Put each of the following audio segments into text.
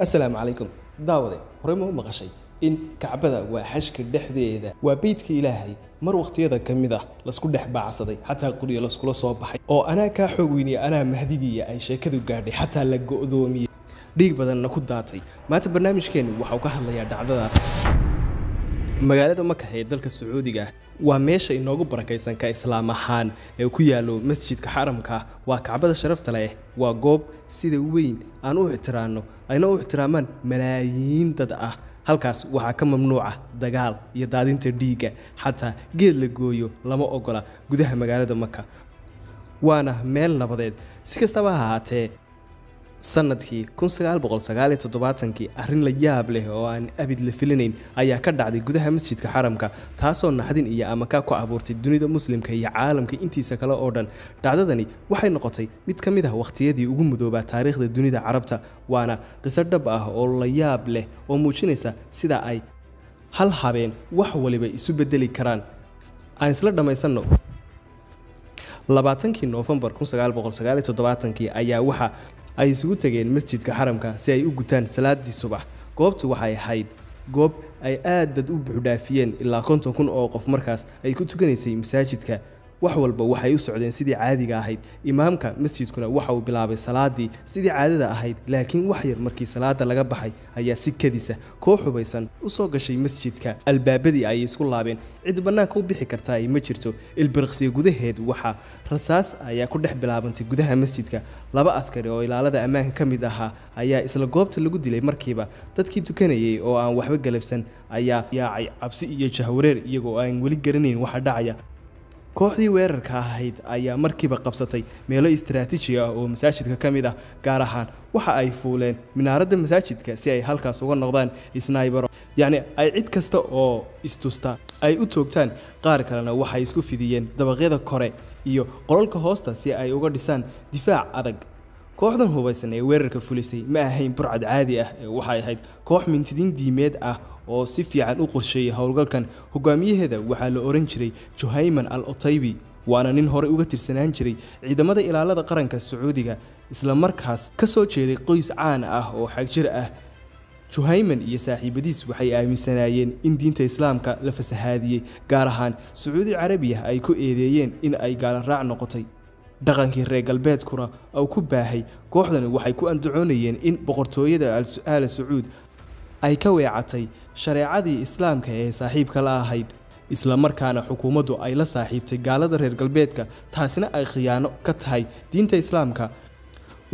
السلام عليكم داودي horey ma maqashay in kacbada waa xashka dhexdeeda waa beedka ilaahay mar waqtiyada kamid ah la isku dhex baacsaday xataa quriyo la isku soo baxay oo ana ka xoog weynay ana mahdigiya ay sheekadu gaadhay xataa la go'doomiyay dhiig badanna ku daatay maanta barnaamijkeenu waxa uu ka hadlayaa dhacdadaas magaalada Makka ee dalka Sacuudiga waa meesha inoogu barakaysan ka islaam ahaan ee ku yaalo masjidka xaramka waa kacbada sharafta leh waa goob sida weyn aan u ixtiraano ayna u ixtiraamaan malaayiin dad ah halkaas waxa ka mamnuuc ah dagaal iyo daadinta dhiiga xataa geed la gooyo lama ogola gudaha magaalada Makka waana meel nabadeed si kastaba ha ahaatee sanadkii 1997 arrin la yaab leh oo aan abid la filinayn ayaa ka dhacday gudaha masjidka xaramka taasoo naxdin iyo amaka ku abuurtay dunida muslimka iyo caalamka intiisa kale oo dhan dhacdadani waxay noqotay mid ka mid ah waqtiyadii ugu mudooba taariikhda dunida carabta waana qiso dhab ah oo la yaab leh oo muujinaysa sida ay hal habeen wax waliba isu bedeli karaan aan isla dhamaysano 20 November 1997 ayaa waxa ay isugu tageen masjidka xaramka si ay u gutaan salaadii subax goobtu waxay ahayd goob ay aad dad u buuxdaafiyeen ilaa 50,000 oo qof markaas ay ku tukanaysay masaajidka wax walba waxay u socdeen sidii caadiga ahayd imaamka masjidkuna waxa uu bilaabay salaadii sidii caadada ahayd laakiin wax yar markii salaada laga baxay ayaa si kadisa koox hubaysan u soo gashay masjidka albaabadii ay isku laabeen cid banaanka u bixi kartaa ay ma jirto ilbirqsiga gudaheed waxa rasaas ayaa ku dhex bilaabantay gudaha masjidka laba askari oo ilaalada ammaanka ka mid ahaa ayaa isla goobta lagu dilay markiiba dadkii tukanayay oo aan waxba galabsan ayaa yaacay cabsi iyo jahwareer iyagoo aan wali garanayn waxa dhacaya kooxdii weerarka ahayd ayaa markiiba qabsatay meelo istiraatiiji ah oo masaajidka ka mid ah gaar ahaan waxa ay fuuleen minaaradda masaajidka si ay halkaas uga noqdaan sniper yani ay cid kasta oo istusta ay u toogtaan qaar kalena waxay isku fidiyeen dabaqyada kore iyo qolalka hoosta si ay uga dhisaan difaac adag kooxdan hubaysan ee weerarka fulisay ma ahayn burcad caadi ah waxay ahayd koox mintidiin diimeed ah oo si fiican u qorsheeyay howlgalkan hogaamiyaheeda waxa la oran jiray Juhayman al-Utaybi waana nin hore uga tirsanaan jiray ciidamada ilaalada qaranka Sacuudiga isla markaas ka soo jeeday qoys caan ah oo xagjir ah Juhayman iyo saaxiibadiis waxay aaminsanaayeen in diinta islaamka la fasahaadiyay gaar ahaan Sacuudi Carabiya ay ku eedeeyeen in ay gaal raac noqotay dhaqankii reer galbeedkuna oo ku baahay kooxdani waxay ku andacoonayeen in boqortooyada al Sacuud ay ka weecatay shareecadii islaamka ee saaxiibka la ahayd isla markaana xukuumaddu ay la saaxiibtay gaalada reer galbeedka taasina ay khiyaano ka tahay diinta islaamka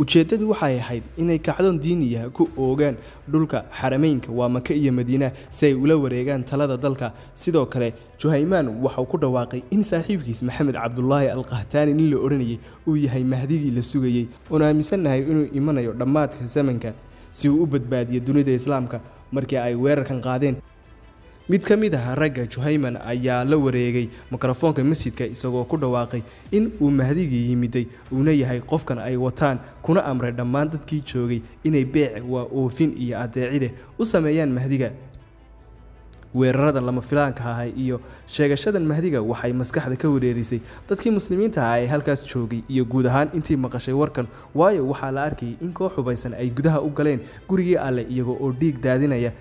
ujeedadu waxay ahayd inay kacdoon diiniya ku oogaan dhulka xarameynka waa Makka iyo Madiina si ay ula wareegaan talada dalka sidoo kale Juhayman waxa uu ku dhawaaqay in saaxiibkiis Maxamed Cabdullaahi al-Qahtani nin la oranayay uu yahay mahdigii la sugayay oo aaminsanahay inuu imanayo dhamaadka zamanka si uu u badbaadiyo dunida islaamka markii ay weerarkan qaadeen mid ka mid ah ragga Juhayman ayaa la wareegay mikrofoonka masjidka isagoo ku dhawaaqay in uu mahdigii yimiday uuna yahay qofkan ay wataan kuna amray dhammaan dadkii joogay inay beec waa oofin iyo adeecide u sameeyaan mahdiga weerarada lama filaanka ah iyo sheegashadan mahdiga waxay maskaxda ka wareerisay dadkii muslimiinta ah ee halkaas joogay iyo guud ahaan intii maqashay warkan waayo waxa la arkay in koox hubaysan ay gudaha u galeen gurigii alle iyagoo oo dhiig daadinaya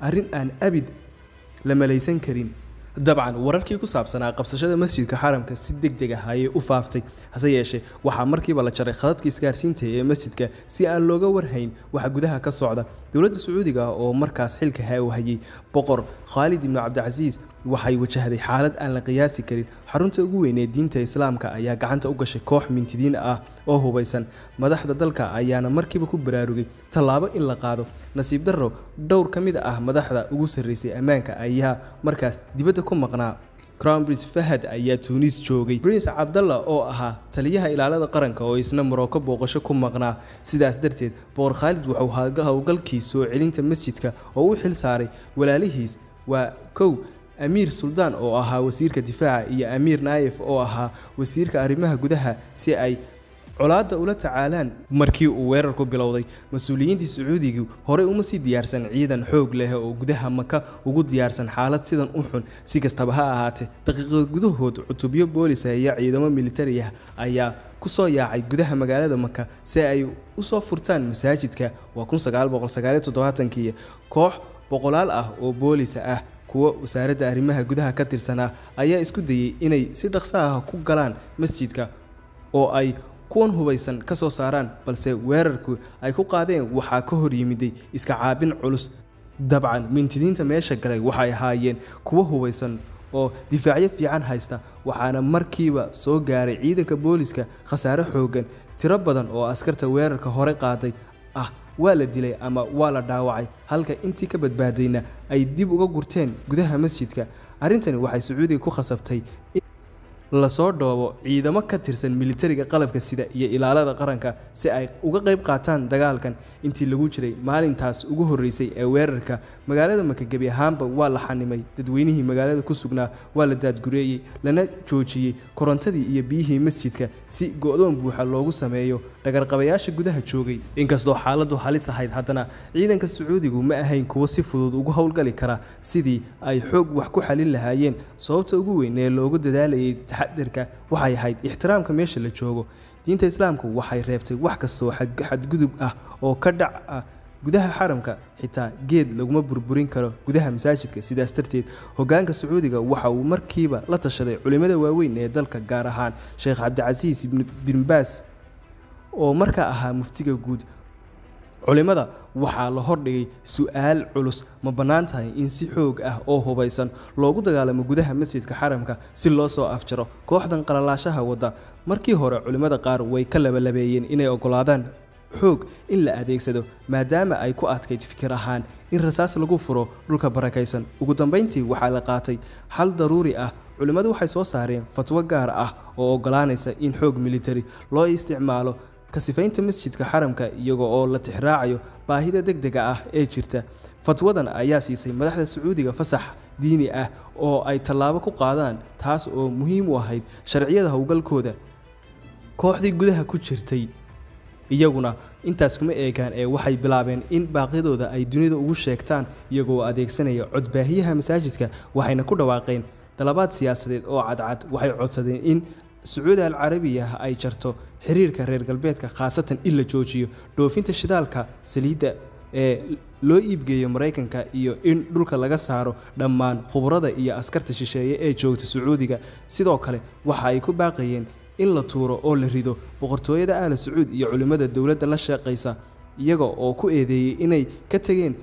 arrin aan abid la malaysan karin dabcan wararkii ku saabsanaa qabsashada masjidka xaramka si degdeg ah ayay u faaftay hase yeeshee waxa markiiba la jaray khadadka isgaarsiinta ee masjidka si aan looga warhayn waxa gudaha ka socda dawladda Sacuudiga oo markaas xilka hayay boqor Khalid ibn Abdulaziz waxay wajahday xaalad aan la qiyaasi karin xarunta ugu weyn ee diinta islaamka ayaa gacanta u gashay koox mintidiin ah oo hubaysan madaxda dalka ayaana markiiba ku baraarugay talaabo in la qaado nasiib darro dhowr ka mid ah madaxda ugu sareysay ammaanka ayaa markaas dibadda ku maqnaa Crown Prince Fahad ayaa Tunis joogay Prince Abdullah oo ahaa taliyaha ilaalada qaranka oo isna Morocco booqasho ku maqnaa sidaas darteed boqor Khalid wuxuu hawlgalkii soo celinta masjidka oo u xil saaray walaalihiis waa kow Amir Sultan oo ahaa wasiirka difaaca iyo Amir Naif oo ahaa wasiirka arrimaha gudaha si ay colaadda ula tacaalaan markii uu weerarku bilowday mas'uuliyiintii Sacuudigu hore uma sii diyaarsan ciidan xoog leh oo gudaha Maka ugu diyaarsan xaalad sidan u xun si kastaba ha ahaatee daqiiqado gudahood cutubyo boolis ah iyo ciidamo militari ah ayaa ku soo yaacay gudaha magaalada Maka si ay u soo furtaan masaajidka 1979 koox boqolaal ah oo boolis ah kuwa wasaaradda arrimaha gudaha ka tirsanaa ayaa isku dayay inay si dhaqso ah ku galaan masjidka oo ay kuwan hubaysan ka soo saaraan balse weerarku ay ku qaadeen waxa ka hor yimiday iska caabin culus dabcan mintidiinta meesha galay waxay ahaayeen kuwa hubaysan oo difaacyo fiican haysta waxaana markiiba soo gaaray ciidanka booliska khasaare xoogan tiro badan oo askarta weerarka hore qaaday waa la dilay ama waa la dhaawacay halka intii ka badbaadayna ay dib uga gurteen gudaha masjidka arintani waxay Sacuudiga ku khasabtay la soo dhoobo ciidamo ka tirsan militariga qalabka sida iyo ilaalada qaranka si ay uga qayb qaataan dagaalkan intii lagu jiray maalintaas ugu horeysay ee weerarka magaalada Maka gabi ahaanba waa la xanimay dadweynihii magaalada ku sugnaa waa la daadgureeyay lana joojiyay korontadii iyo biyihii masjidka si go'doon buuxa loogu sameeyo dhagarqabayaasha gudaha joogay inkastoo xaaladdu halis ahayd haddana ciidanka Sacuudigu ma ahayn kuwa si fudud ugu hawlgali kara sidii ay xoog wax ku xalin lahaayeen sababta ugu weyn ee loogu dadaalayay taxadirka waxay ahayd ixtiraamka meesha la joogo diinta islaamku waxay reebtay wax kastoo xadgudub ah oo ka dhac gudaha xaramka xitaa geed laguma burburin karo gudaha masaajidka sidaas darteed hogaanka Sacuudiga waxa uu markiiba la tashaday culimada waaweyn ee dalka gaar ahaan Sheikh Abdulaziz bin Baas oo markaa ahaa muftiga guud culimada waxaa la hordhigay su'aal culus ma banaan tahay in si xoog ah oo hubaysan loogu dagaalamo gudaha masjidka xaramka si loo soo afjaro kooxdan qalalaashaha wada markii hore culimada qaar way ka labalabeeyeen inay ogolaadaan xoog in la adeegsado maadaama ay ku adkayd fikir ahaan in rasaas lagu furo dhulka barakaysan ugu dambeyntii waxaa la qaatay xal daruuri ah culimadu waxay soo saareen fatwo gaar ah oo ogolaanaysa in xoog military loo isticmaalo kasifaynta masjidka xaramka iyaga oo la tixraacayo baahida degdega ah ee jirta fatwadan ayaa siisay madaxda Sacuudiga fasax diini ah oo ay tallaabo ku qaadaan taas oo muhiim u ahayd sharciyada hawlgalkooda kooxdii gudaha ku jirtay iyaguna intaas kuma eegaan ee waxay bilaabeen in baaqidooda ay dunida ugu sheegtaan iyagoo adeegsanaya codbaahiyaha masaajidka waxayna ku dhawaaqeen dalabaad siyaasadeed oo cadcad waxay codsadeen in Sacuudi Carabiya ay jarto xiriirka reer galbeedka khaasatan in la joojiyo dhoofinta shidaalka saliidda ee loo iibgeeyo Mareykanka iyo in dhulka laga saaro dhammaan khubarada iyo askarta shisheeye ee joogta Sacuudiga sidoo kale waxa ay ku baaqayeen in la tuuro oo la rido boqortooyada Aal Sacuud iyo culimada dawladda la shaqeysa iyaga oo ku eedeeyay inay ka tageen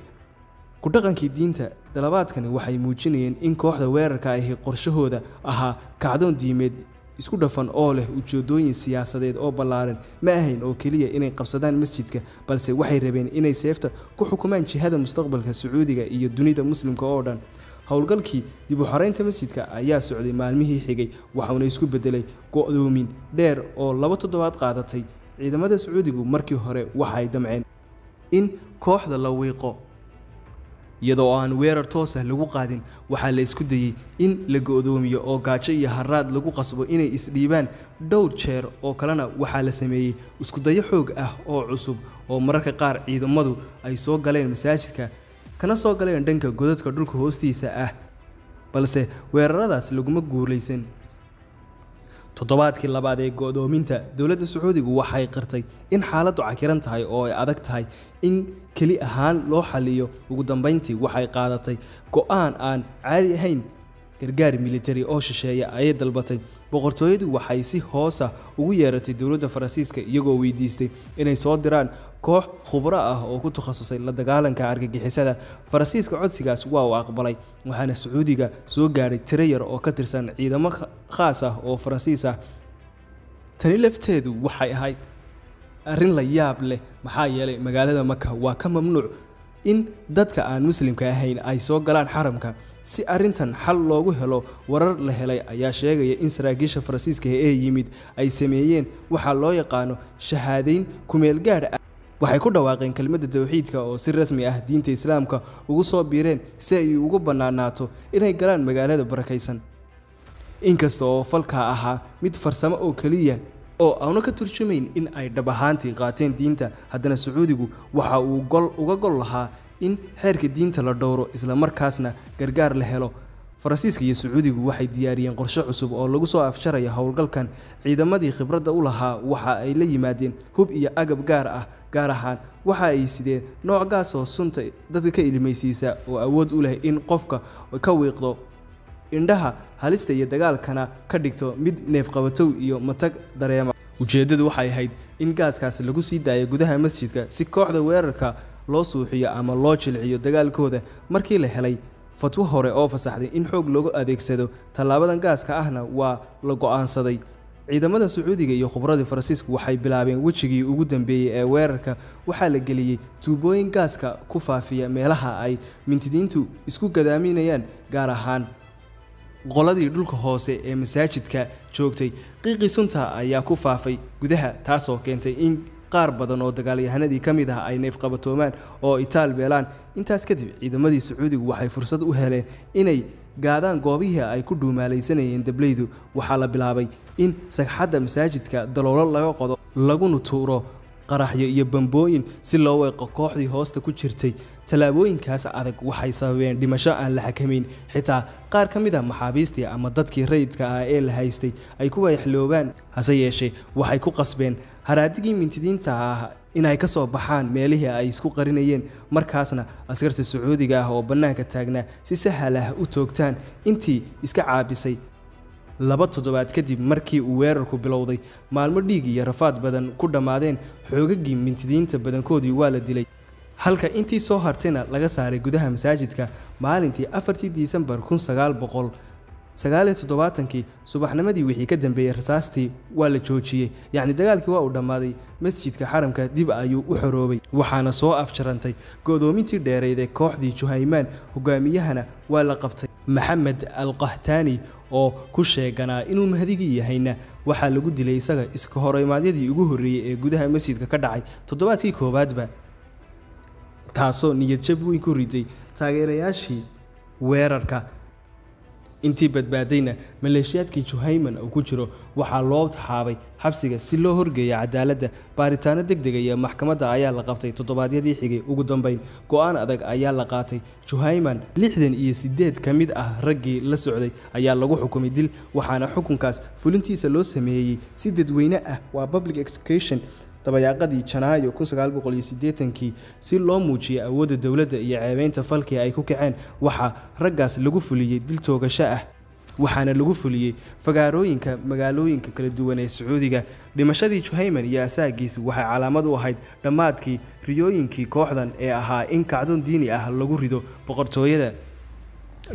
ku dhaqankii diinta dalabaadkani waxay muujinayeen in kooxda weerarka ay qorshahooda ahaa kacdoon diimeed isku dhafan oo leh ujeedooyin siyaasadeed oo ballaaran ma ahayn oo kaliya inay qabsadaan masjidka balse waxay rabeen inay seefta ku xukumaan jihada mustaqbalka Sacuudiga iyo dunida muslimka oo dhan hawlgalkii dib u xareynta masjidka ayaa socday maalmihii xigay waxaana isku bedelay go'doomin dheer oo 2 toddobaad qaadatay ciidamada Sacuudigu markii hore waxay damceen in kooxda la wiiqo iyadoo aan weerar toos ah lagu qaadin waxa la isku dayay in la go'doomiyo oo gaajo iyo haraad lagu qasbo inay isdhiibaan dhowr jeer oo kalena waxa la sameeyay isku dayo xoog ah oo cusub oo mararka qaar ciidamadu ay soo galeen masaajidka kana soo galeen dhanka godadka dhulka hoostiisa ah balse weeraradaas laguma guuleysan toddobaadkii labaad ee go'doominta dawladda Sacuudigu waxay qirtay in xaaladdu cakiran tahay oo ay adag tahay in kali ahaan loo xaliyo ugu dambeyntii waxay qaadatay go'aan aan caadi ahayn gargaar military oo shisheeye ay dalbatay boqortooyadu waxay si hoos ah ugu yeeratay dawladda Faransiiska iyagoo weydiistay inay soo diraan koox khubaro ah oo ku takhasusay la dagaalanka argagixisada Faransiiska codsigaas waa uu aqbalay waxaana Sacuudiga soo gaaray tiro yar oo ka tirsan ciidamo khaas ah oo Faransiis ah tani lafteedu waxay ahayd arrin la yaab leh maxaa yeelay magaalada Maka waa ka mamnuuc in dadka aan muslimka ahayn ay soo galaan xaramka si arintan xal loogu helo warar la helay ayaa sheegaya in saraakiisha Faransiiska ee yimid ay sameeyeen waxa loo yaqaan shahaadayn kumeel gaar ah waxay ku dhawaaqeen kelmadda tawxiidka oo si rasmi ah diinta islaamka ugu soo biireen si ay ugu banaanaato inay galaan magaalada barakaysan inkasta oo falka ahaa mid farsamo oo kaliya oo aanu ka turjumayn in ay dhab ahaantii qaateen diinta. haddana Sacuudigu waxa uu uga gol lahaa in xeerka diinta la dhowro isla markaasna gargaar la helo. Faransiiska iyo Sacuudigu waxay diyaariyeen qorshe cusub oo lagu soo afjarayo howlgalkan. ciidamadii khibradda u lahaa waxa ay la yimaadeen hub iyo agab gaar ahaan waxa ay sideen nooc gaas oo sunta dadka ka ilmaysiisa oo awood u leh in qofka ka wiiqdo indhaha halista iyo dagaalkana ka dhigto mid neef qabatow iyo matag dareema. ujeedadu waxay ahayd in gaaskaas lagu sii daayo gudaha masjidka si kooxda weerarka loo suuxiyo ama loo jilciyo dagaalkooda. markii la helay fatwo hore oo fasaxday in xoog loogu adeegsado tallaabadan gaaska ahna waa la go'aansaday. ciidamada Sacuudiga iyo khubradii Faransiisku waxay bilaabeen wejigii ugu dambeeyay ee weerarka. waxaa la geliyay tuubooyin gaaska ku faafiya meelaha ay mintidiintu isku gadaaminayaan, gaar ahaan qoladii dhulka hoose ee masaajidka joogtay. qiiqii sunta ayaa ku faafay gudaha, taasoo keentay in qaar badan oo dagaalyahanadii ka mid ah ay neef qabatoomaan oo itaal beelaan. intaas kadib ciidamadii Sacuudigu waxay fursad u heleen inay gaadaan goobihii ay ku dhuumaalaysanayeen dableydu. waxaa la bilaabay in sagxadda masaajidka daloolo laga qodo, laguna tuuro qaraxyo iyo bambooyin si loo weeqo kooxdii hoosta ku jirtay. tallaabooyinkaas adag waxay sababeen dhimasho aan la xakamayn. xitaa qaar ka mid ah maxaabiistii ama dadkii rayidka ah ee la haystay ay ku waxloobaan. hase yeeshee waxay ku qasbeen haraadigii mintidiinta ah inay ka soo baxaan meelihii ay isku qarinayeen. markaasna askarta Sacuudiga ah oo bannaanka taagnaa si sahal ah u toogtaan intii iska caabisay. 2 toddobaad kadib markii uu weerarku bilowday, maalmo dhiig iyo rafaad badan ku dhamaadeen, xoogagii mintidiinta badankoodii waa la dilay, halka intii soo hartayna laga saaray gudaha masaajidka. maalintii 4 Disembar 1979 subaxnimadii wixii ka dambeeyay rasaastii waa la joojiyay. yacni dagaalkii waa uu dhammaaday. masjidka xaramka dib ayuu u xoroobay, waxaana soo afjarantay go'doomintii dheereed ee kooxdii Juhaymaan. hogaamiyahana waa la qabtay. Maxamed al-Qahtani oo ku sheeganaa inuu mahdigii yahayna waxaa lagu dilay isaga iska horeymaadyadii ugu horreeyay ee gudaha masjidka ka dhacay toddobaadkii koowaadba, taasoo niyad jab weyn ku riday taageerayaashii weerarka. intii badbaadayna maleeshiyaadkii Juhaymaan oo ku jiro waxaa loo taxaabay xabsiga si loo horgeeyo cadaaladda. baaritaano degdeg ah iyo maxkamadda ayaa la qabtay toddobaadyadii xigay. ugu dambeyn go'aan adag ayaa la qaatay. Juhaymaan 68 ka mid ah raggii la socday ayaa lagu xukumay dil, waxaana xukunkaas fulintiisa loo sameeyay si dadweyne ah, waa public execution, dabayaaqadii Janaayo 1980 si loo muujiyo awoodda dawladda iyo ceebaynta falkii ay ku kaceen. waxaa raggaas lagu fuliyay dil toogasho ah, waxaana lagu fuliyay fagaarooyinka magaalooyinka kala duwan ee Sacuudiga. dhimashadii Juhaymaan iyo asaagiisu waxay calaamad u ahayd dhammaadkii riyooyinkii kooxdan ee ahaa in kacdoon diini ah lagu rido boqortooyada.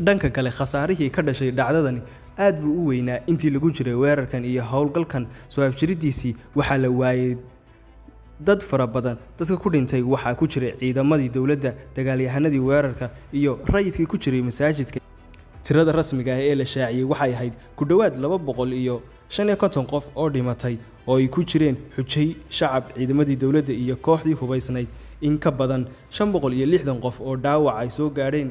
dhanka kale, khasaarihii ka dhashay dhacdadani aad buu u weynaa. intii lagu jiray weerarkan iyo howlgalkan soo afjiridiisii waxaa la waayay dad fara badan. dadka ku dhintay waxaa ku jiray ciidamadii dawladda, dagaalyahanadii weerarka iyo rayidkii ku jiray masaajidka. tirada rasmiga ah ee la shaaciyay waxay ahayd ku dhawaad 255 qof oo dhimatay oo ay ku jireen xujay, shacab, ciidamadii dawladda iyo kooxdii hubaysnayd. in ka badan 560 qof oo dhaawac ay soo gaadheen.